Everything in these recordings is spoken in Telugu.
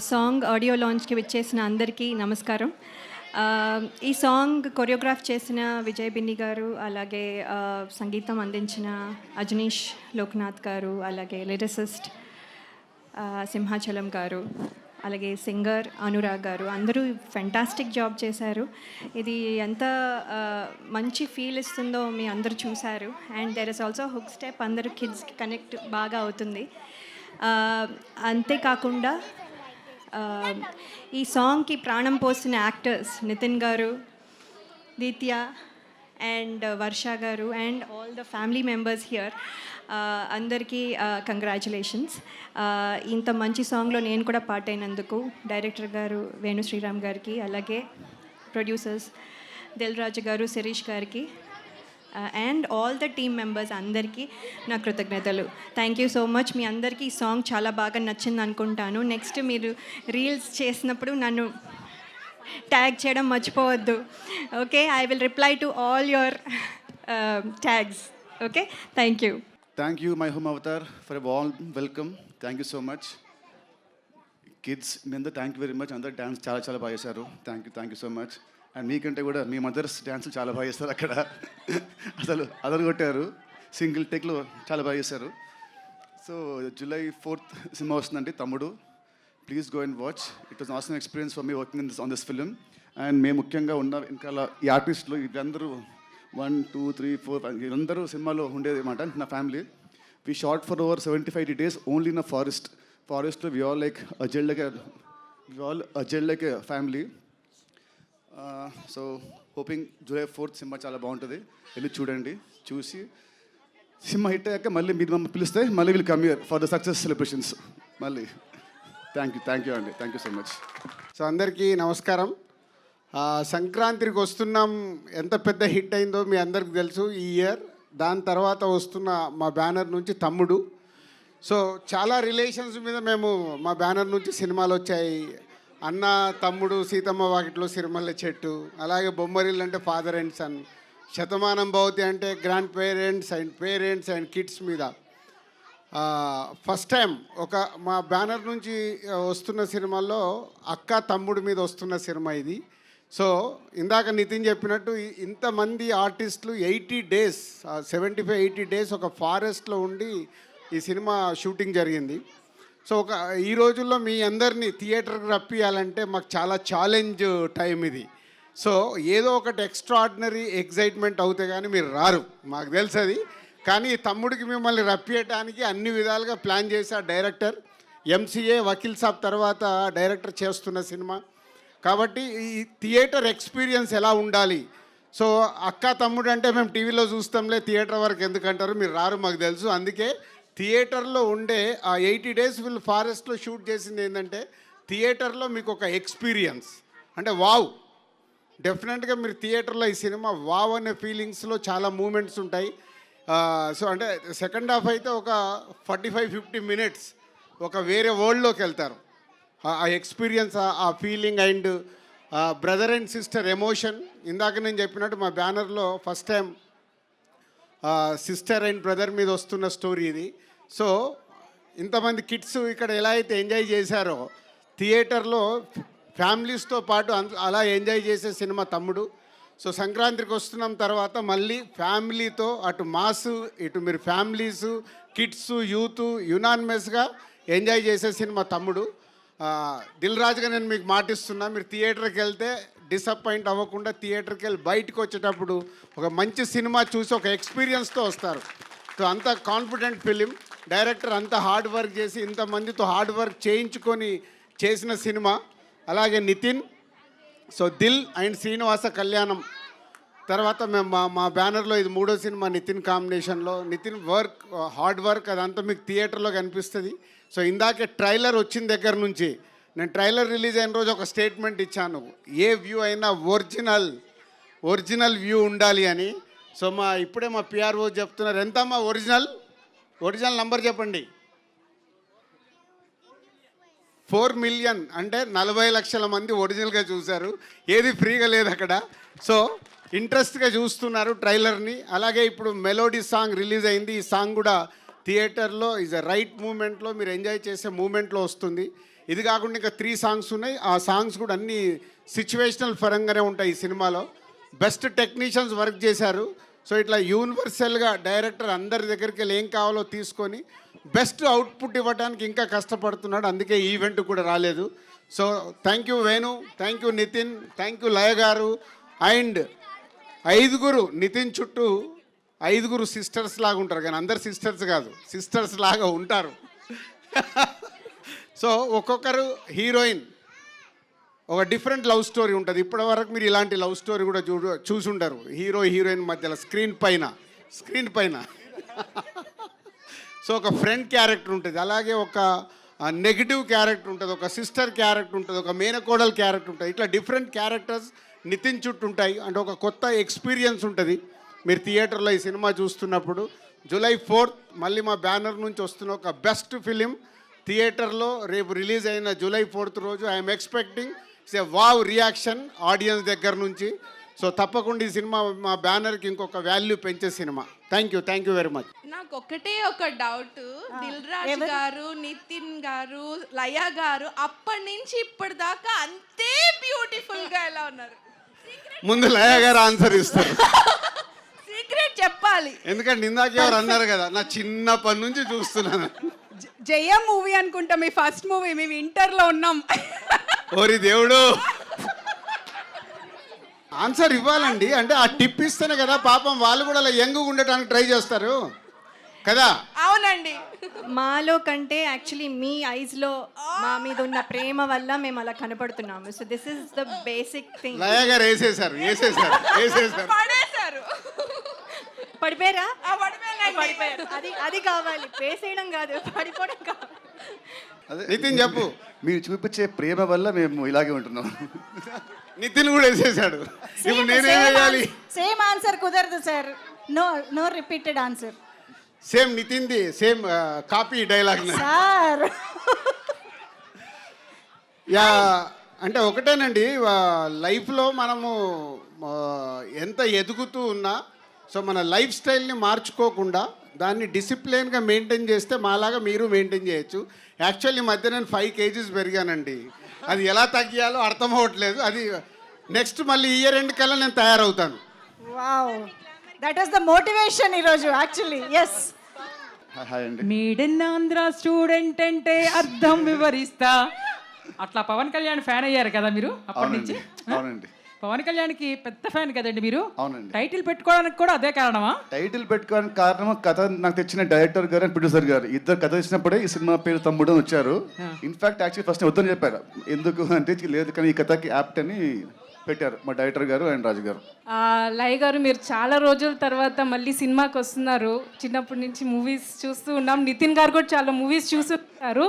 సాంగ్ ఆడియో లాంచ్కి విచ్చేసిన అందరికీ నమస్కారం. ఈ సాంగ్ కొరియోగ్రాఫ్ చేసిన విజయ్ బిన్ని గారు, అలాగే సంగీతం అందించిన అజనీష్ లోక్నాథ్ గారు, అలాగే లిరిసిస్ట్ సింహాచలం గారు, అలాగే సింగర్ అనురాగ్ గారు, అందరూ ఫెంటాస్టిక్ జాబ్ చేశారు. ఇది ఎంత మంచి ఫీల్ ఇస్తుందో మీ అందరూ చూశారు. And there is also hook step, అందరూ కిడ్స్కి కనెక్ట్ బాగా అవుతుంది. అంతేకాకుండా ఈ సాంగ్కి ప్రాణం పోసిన యాక్టర్స్ నితిన్ గారు, దీత్య అండ్ వర్ష గారు and all the family members here, అందరికీ కంగ్రాచులేషన్స్. ఇంత మంచి సాంగ్లో నేను కూడా పార్ట్ అయినందుకు డైరెక్టర్ గారు వేణు శ్రీరామ్ గారికి, అలాగే ప్రొడ్యూసర్స్ దిల్ రాజు గారు, శిరీష్ గారికి and all the team members అందరికీ నా కృతజ్ఞతలు. Thank you so much. మీ అందరికీ ఈ సాంగ్ చాలా బాగా నచ్చింది అనుకుంటాను. నెక్స్ట్ మీరు రీల్స్ చేసినప్పుడు నన్ను ట్యాగ్ చేయడం మర్చిపోవద్దు. Okay, I will reply to all your tags. Okay, thank you. Thank you my home Avatar for a warm welcome. Thank you so much. Kids మీ అందరూ థ్యాంక్ యూ వెరీ మచ్. అందరూ డ్యాన్స్ చాలా చాలా బాగా చేశారు. Thank you so much. And మీకంటే కూడా మీ మదర్స్ డ్యాన్సులు చాలా బాగా చేస్తారు. అక్కడ అసలు అదరగొట్టారు. సింగిల్ టేక్లో చాలా బాగా చేశారు. సో July 4th సినిమా వస్తుందండి, తమ్ముడు. Please go and watch. It was awesome experience for me working on this film. And మేము ముఖ్యంగా ఉన్న వెనకాల ఈ ఆర్టిస్టులు వీళ్ళందరూ 1, 2, 3, 4 వీళ్ళందరూ సినిమాలో ఉండేది అన్నమాట. నా family we shot for over 75 days only in a ఫారెస్ట్లో. We all like gelled like a family. So hoping July 4th సినిమా చాలా బాగుంటుంది. వెళ్ళి చూడండి. చూసి సినిమా హిట్ అయ్యాక మళ్ళీ మీరు మమ్మల్ని పిలిస్తే మళ్ళీ will come here for the success celebrations మళ్ళీ. థ్యాంక్ యూ అండి. Thank you so much. So అందరికీ నమస్కారం. సంక్రాంతికి వస్తున్నాం ఎంత పెద్ద హిట్ అయిందో మీ అందరికీ తెలుసు ఈ ఇయర్. దాని తర్వాత వస్తున్న మా బ్యానర్ నుంచి తమ్ముడు. సో చాలా రిలేషన్స్ మీద మేము మా బ్యానర్ నుంచి సినిమాలు వచ్చాయి. అన్న, తమ్ముడు, సీతమ్మ వాకిట్లో సిరిమల్లె చెట్టు, అలాగే బొమ్మరిల్లు అంటే father and sun, Shatamanam Bhavati అంటే గ్రాండ్ పేరెంట్స్ అండ్ కిడ్స్ మీద. ఫస్ట్ టైం ఒక మా బ్యానర్ నుంచి వస్తున్న సినిమాల్లో అక్క తమ్ముడు మీద వస్తున్న సినిమా ఇది. సో ఇందాక నితిన్ చెప్పినట్టు ఇంతమంది ఆర్టిస్టులు 80 days 75-80 days ఒక ఫారెస్ట్లో ఉండి ఈ సినిమా షూటింగ్ జరిగింది. సో ఈ రోజుల్లో మీ అందరినీ థియేటర్కి రప్పియాలంటే మాకు చాలా ఛాలెంజ్ టైం ఇది. సో ఏదో ఒకటి ఎక్స్ట్రాడినరీ ఎగ్జైట్మెంట్ అవుతే కానీ మీరు రారు, మాకు తెలుసు అది. కానీ తమ్ముడికి మిమ్మల్ని రప్పియటానికి అన్ని విధాలుగా ప్లాన్ చేసి ఆ డైరెక్టర్ MCA వకీల్ సాబ్ తర్వాత డైరెక్టర్ చేస్తున్న సినిమా కాబట్టి ఈ థియేటర్ ఎక్స్పీరియన్స్ ఎలా ఉండాలి. సో అక్క తమ్ముడు అంటే మేము టీవీలో చూస్తాంలే, థియేటర్ వరకు ఎందుకంటారు, మీరు రారు మాకు తెలుసు. అందుకే థియేటర్లో ఉండే ఆ 80 days వీళ్ళు ఫారెస్ట్లో షూట్ చేసింది ఏంటంటే థియేటర్లో మీకు ఒక ఎక్స్పీరియన్స్ అంటే వావ్. డెఫినెట్గా మీరు థియేటర్లో ఈ సినిమా వావ్ అనే ఫీలింగ్స్లో చాలా మూమెంట్స్ ఉంటాయి. సో అంటే సెకండ్ హాఫ్ అయితే ఒక 45-50 minutes ఒక వేరే వరల్డ్లోకి వెళ్తారు. ఆ ఎక్స్పీరియన్స్, ఆ feeling and brother and sister emotion. ఇందాక నేను చెప్పినట్టు మా బ్యానర్లో first time sister and brother మీద వస్తున్న స్టోరీ ఇది. సో ఇంతమంది కిడ్స్ ఇక్కడ ఎలా అయితే ఎంజాయ్ చేశారో థియేటర్లో ఫ్యామిలీస్తో పాటు అలా ఎంజాయ్ చేసే సినిమా తమ్ముడు. సో సంక్రాంతికి వస్తున్నాం తర్వాత మళ్ళీ ఫ్యామిలీతో అటు మాసు ఇటు మీరు ఫ్యామిలీసు కిడ్స్ యూత్ యునానిమస్గా ఎంజాయ్ చేసే సినిమా తమ్ముడు. దిల్ రాజుగా నేను మీకు మాటిస్తున్నా, మీరు థియేటర్కి వెళ్తే డిసప్పాయింట్ అవ్వకుండా థియేటర్కి వెళ్ళి బయటకు వచ్చేటప్పుడు ఒక మంచి సినిమా చూసి ఒక ఎక్స్పీరియన్స్తో వస్తారు. సో అంత కాన్ఫిడెంట్ ఫిలిం. డైరెక్టర్ అంత హార్డ్ వర్క్ చేసి ఇంతమందితో హార్డ్ వర్క్ చేయించుకొని చేసిన సినిమా. అలాగే నితిన్, సో దిల్ అండ్ శ్రీనివాస కళ్యాణం తర్వాత మేము మా బ్యానర్లో ఇది 3వ సినిమా నితిన్ కాంబినేషన్లో. నితిన్ వర్క్ హార్డ్ వర్క్ అదంతా మీకు థియేటర్లో కనిపిస్తుంది. సో ఇందాకే ట్రైలర్ వచ్చిన దగ్గర నుంచి నేను ట్రైలర్ రిలీజ్ అయిన రోజు ఒక స్టేట్మెంట్ ఇచ్చాను, ఏ వ్యూ అయినా ఒరిజినల్ వ్యూ ఉండాలి అని. సో ఇప్పుడే మా PRO చెప్తున్నారు, ఎంతమ్మా ఒరిజినల్ నంబర్ చెప్పండి. 4 million అంటే 40 లక్షల మంది ఒరిజినల్గా చూశారు, ఏది ఫ్రీగా లేదు అక్కడ. సో ఇంట్రెస్ట్గా చూస్తున్నారు ట్రైలర్ని. అలాగే ఇప్పుడు మెలోడీ సాంగ్ రిలీజ్ అయింది. ఈ సాంగ్ కూడా థియేటర్లో ఈజ్ అ రైట్ మూమెంట్లో మీరు ఎంజాయ్ చేసే మూమెంట్లో వస్తుంది. ఇది కాకుండా ఇంకా 3 సాంగ్స్ ఉన్నాయి. ఆ సాంగ్స్ కూడా అన్ని సిచ్యువేషనల్ పరంగానే ఉంటాయి ఈ సినిమాలో. బెస్ట్ టెక్నీషియన్స్ వర్క్ చేశారు. సో ఇట్లా యూనివర్సల్గా డైరెక్టర్ అందరి దగ్గరికి వెళ్ళి ఏం కావాలో తీసుకొని బెస్ట్ అవుట్పుట్ ఇవ్వడానికి ఇంకా కష్టపడుతున్నాడు. అందుకే ఈవెంట్ కూడా రాలేదు. So thank you Venu, thank you Nitin, thank you Laya garu. And 5 Nitin చుట్టూ 5 సిస్టర్స్ లాగా ఉంటారు, కానీ అందరు సిస్టర్స్ కాదు, సిస్టర్స్ లాగా ఉంటారు. సో ఒక్కొక్కరు హీరోయిన్ ఒక డిఫరెంట్ లవ్ స్టోరీ ఉంటుంది. ఇప్పటి వరకు మీరు ఇలాంటి లవ్ స్టోరీ కూడా చూసుంటారు హీరో హీరోయిన్ మధ్యలో స్క్రీన్ పైన. సో ఒక ఫ్రెండ్ క్యారెక్టర్ ఉంటుంది, అలాగే ఒక నెగిటివ్ క్యారెక్టర్ ఉంటుంది, ఒక సిస్టర్ క్యారెక్టర్ ఉంటుంది, ఒక మేనకోడల్ క్యారెక్టర్ ఉంటుంది. ఇట్లా డిఫరెంట్ క్యారెక్టర్స్ నితిన్ చుట్టూ ఉంటాయి. అంటే ఒక కొత్త ఎక్స్పీరియన్స్ ఉంటుంది మీరు థియేటర్లో ఈ సినిమా చూస్తున్నప్పుడు. July 4th మళ్ళీ మా బ్యానర్ నుంచి వస్తున్న ఒక బెస్ట్ ఫిలిం థియేటర్లో రేపు రిలీజ్ అయిన July 4th రోజు I'm expecting wow reaction audience దగ్గర నుంచి. సో తప్పకుండా ఈ సినిమా మా బ్యానర్కి ఇంకొక వాల్యూ పెంచే cinema. Thank you very much. నాకు ఒకటే ఒక డౌట్, దిల్ రాజు గారు, నితిన్ గారు, లయ గారు అప్పటి నుంచి ఇప్పటిదాకా అంతే బ్యూటిఫుల్ గా ఎలా ఉన్నారు? ముందు లయ గారు ఆన్సర్ ఇస్తారు. సీక్రెట్ చెప్పాలి. ఎందుకంటే ఇందాక ఎవరు అన్నారు కదా, నా చిన్నప్పటి నుంచి చూస్తున్నాను. జయం మూవీ అనుకుంటా మీ ఫస్ట్ మూవీ, మేము ఇంటర్లో ఉన్నాం. ఓరి దేవుడు, ఆన్సర్ ఇవ్వాలండి. అంటే ఆ టిప్ ఇస్తేనే కదా పాపం వాళ్ళు కూడా అలా యంగ్గా ఉండటానికి ట్రై చేస్తారు కదా. అవునండి. మాలో కంటే యాక్చువల్లీ మీ ఐస్లో మా మీద ఉన్న ప్రేమ వల్ల మేము అలా కనపడుతున్నాము. So this is the basic thing. Laya garu వేసేసారు. పడేశారు. పడిపోయారా? పడిపోయారు. అది కావాలి, వేసేయడం కాదు, పడిపోవడం కావాలి. అదే నితిన్ చెప్పు. మీరు చూపించే ప్రేమ వల్ల మేము ఇలాగే ఉంటున్నాం. నితిన్ కూడా వేసేసాడు. ఇప్పుడు నేనేం చేయాలి? సేమ్ ఆన్సర్ కుదరదు sir. No repeated answer. Same నితిన్ది same copy dialogue sir. Yeah, అంటే ఒకటేనండి, లైఫ్లో మనము ఎంత ఎదుగుతూ ఉన్నా సో మన లైఫ్ స్టైల్ని మార్చుకోకుండా దాన్ని డిసిప్లిన్గా మెయింటైన్ చేస్తే మాలాగా మీరు మెయింటైన్ చేయొచ్చు. యాక్చువల్లీ ఈ మధ్య నేను 5 kgs పెరిగానండి. అది ఎలా తగ్గియాలో అర్థం అవ్వట్లేదు. అది నెక్స్ట్ మళ్ళీ ఇయర్ ఎండ్ కల్లా నేను తయారవుతాను. Wow, that is the motivation ఈరోజు యాక్చువల్లీ. ఎస్. హాయ్ అండి. మేడన్ ఆంధ్ర స్టూడెంట్ అంటే అర్థం వివరిస్తా. అట్లా పవన్ కళ్యాణ్ ఫ్యాన్ అయ్యారు కదా మీరు అప్పటి నుంచి? అవునండి. పవన్ కళ్యాణ్కి పెద్ద ఫ్యాన్ కదండి మీరు. అవునండి. టైటిల్ పెట్టుకోవడానికి కూడా అదే కారణమా? టైటిల్ పెట్టుకోవడానికి కారణం కథ నాకు తెచ్చిన డైరెక్టర్ గారు అండ్ ప్రొడ్యూసర్ గారు ఇద్దరు కథ ఇచ్చినప్పుడే ఈ సినిమా పేరు తమ్ముడు అని వచ్చారు. ఇన్ఫాక్ట్ యాక్చువల్లీ ఫస్ట్ వద్దని చెప్పారు. ఎందుకు అంటే లేదు కానీ ఈ కథకి యాప్ట్ అని పెట్టారు మా డైరెక్టర్ గారు అండ్ రాజు గారు. లయ గారు, మీరు చాలా రోజుల తర్వాత మళ్ళీ సినిమాకి వస్తున్నారు. చిన్నప్పటి నుంచి మూవీస్ చూస్తూ ఉన్నాం. నితిన్ గారు కూడా చాలా మూవీస్ చూస్తున్నారు.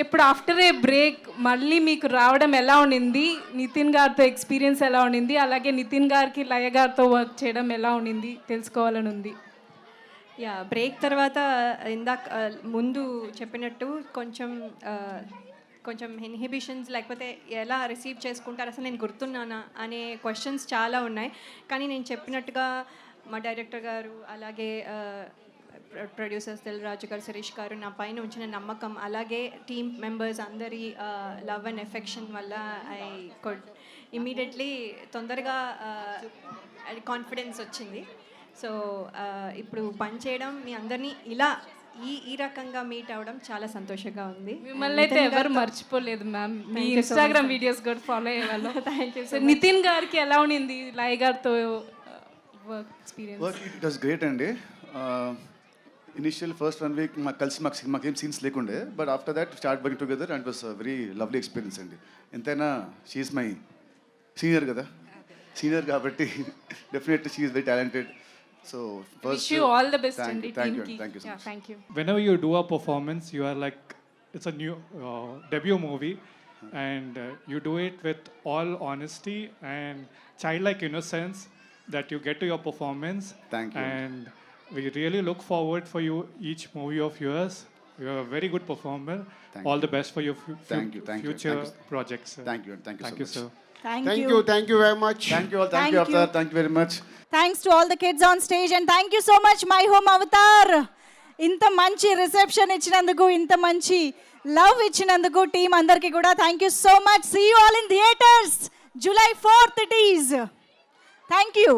ఇప్పుడు ఆఫ్టర్ ఏ బ్రేక్ మళ్ళీ మీకు రావడం ఎలా ఉండింది? నితిన్ గారితో ఎక్స్పీరియన్స్ ఎలా ఉండింది? అలాగే నితిన్ గారికి లయ గారితో వర్క్ చేయడం ఎలా ఉండింది తెలుసుకోవాలని ఉంది. యా, బ్రేక్ తర్వాత ఇందాక ముందు చెప్పినట్టు కొంచెం ఇన్హిబిషన్స్, లేకపోతే ఎలా రిసీవ్ చేసుకుంటారు, అసలు నేను గుర్తున్నానా అనే క్వశ్చన్స్ చాలా ఉన్నాయి. కానీ నేను చెప్పినట్టుగా మా డైరెక్టర్ గారు, అలాగే ప్రొడ్యూసర్స్ దిల్ రాజు గారు, శిరీష్ గారు నా పైన ఉంచిన నమ్మకం, అలాగే టీమ్ మెంబర్స్ అందరి లవ్ అండ్ ఎఫెక్షన్ వల్ల ఐ కుడ్ ఇమీడియట్లీ తొందరగా కాన్ఫిడెన్స్ వచ్చింది. సో ఇప్పుడు పని చేయడం, మీ అందరినీ ఇలా ఈ రకంగా మీట్ అవ్వడం చాలా సంతోషంగా ఉంది. మిమ్మల్ని అయితే ఎవరు మర్చిపోలేదు మ్యామ్. మీ ఇన్స్టాగ్రామ్ వీడియోస్ కూడా ఫాలో అయ్యేవాళ్ళం. Thank you. సో నితిన్ గారికి ఎలా ఉండింది లయ గారితో work experience? It was great అండి. ఇనిషియల్ ఫస్ట్ 1 week మాకేం సీన్స్ లేకుండే, but after that start working together and was very lovely experience అండి. ఎంతైనా షీఈస్ మై సీనియర్ కదా, సీనియర్ కాబట్టి definitely she is very talented. So wish you all the best అండి థ్యాంక్ టీమ్ కి. You so much. Thank you. Whenever you do a performance, you are like, it's a new debut movie, and you do it with all honesty and childlike innocence that you get to your performance. Thank you. And we really look forward for you each movie of yours. You're a very good performer. All the best for your Thank you. future projects. Sir. Thank you so sir. much. Thank you very much. Thank you all. Thank you Avatar. Thank you very much. Thanks to all the kids on stage and thank you so much my home Avatar. ఇంత మంచి రిసెప్షన్ ఇచ్చినందుకు, ఇంత మంచి లవ్ ఇచ్చినందుకు టీం అందరికీ కూడా thank you so much. See you all in theatres July 4th it is. Thank you.